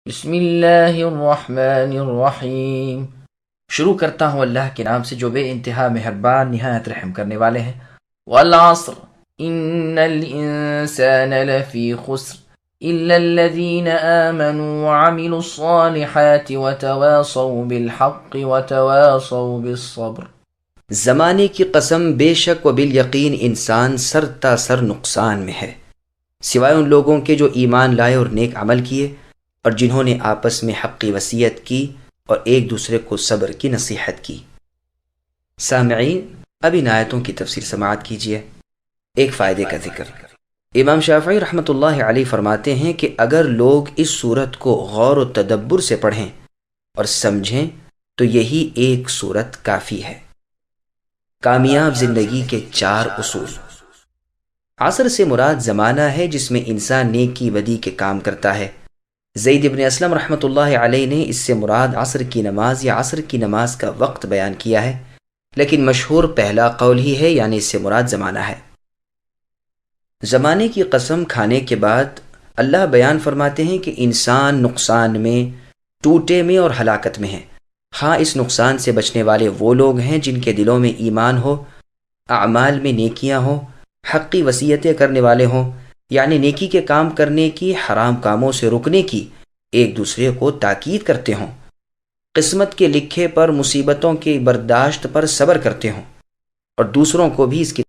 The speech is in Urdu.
بسم اللہ الرحمن الرحیم۔ شروع کرتا ہوں اللہ کے نام سے جو بے انتہا مہربان نہایت رحم کرنے والے ہیں۔ والعصر ان الانسان لفی خسر الا الذین آمنوا وعملوا الصالحات وتواصوا بالحق وتواصوا بالصبر۔ زمانے کی قسم، بے شک و بالیقین انسان سر تا سر نقصان میں ہے، سوائے ان لوگوں کے جو ایمان لائے اور نیک عمل کیے اور جنہوں نے آپس میں حقی وصیت کی اور ایک دوسرے کو صبر کی نصیحت کی۔ سامعین، اب ان آیتوں کی تفسیر سماعت کیجیے۔ ایک فائدے کا ذکر۔ امام شافعی رحمۃ اللہ علیہ فرماتے ہیں کہ اگر لوگ اس صورت کو غور و تدبر سے پڑھیں اور سمجھیں تو یہی ایک صورت کافی ہے۔ کامیاب زندگی کے 4 اصول۔ عصر سے مراد زمانہ ہے جس میں انسان نیکی بدی کے کام کرتا ہے۔ زید بن اسلم رحمۃ اللہ علیہ نے اس سے مراد عصر کی نماز یا عصر کی نماز کا وقت بیان کیا ہے، لیکن مشہور پہلا قول ہی ہے، یعنی اس سے مراد زمانہ ہے۔ زمانے کی قسم کھانے کے بعد اللہ بیان فرماتے ہیں کہ انسان نقصان میں، ٹوٹے میں اور ہلاکت میں ہے۔ ہاں، اس نقصان سے بچنے والے وہ لوگ ہیں جن کے دلوں میں ایمان ہو، اعمال میں نیکیاں ہوں، حقی وصیتیں کرنے والے ہوں، یعنی نیکی کے کام کرنے کی، حرام کاموں سے رکنے کی، ایک دوسرے کو تاکید کرتے ہوں، قسمت کے لکھے پر، مصیبتوں کی برداشت پر صبر کرتے ہوں اور دوسروں کو بھی اس کی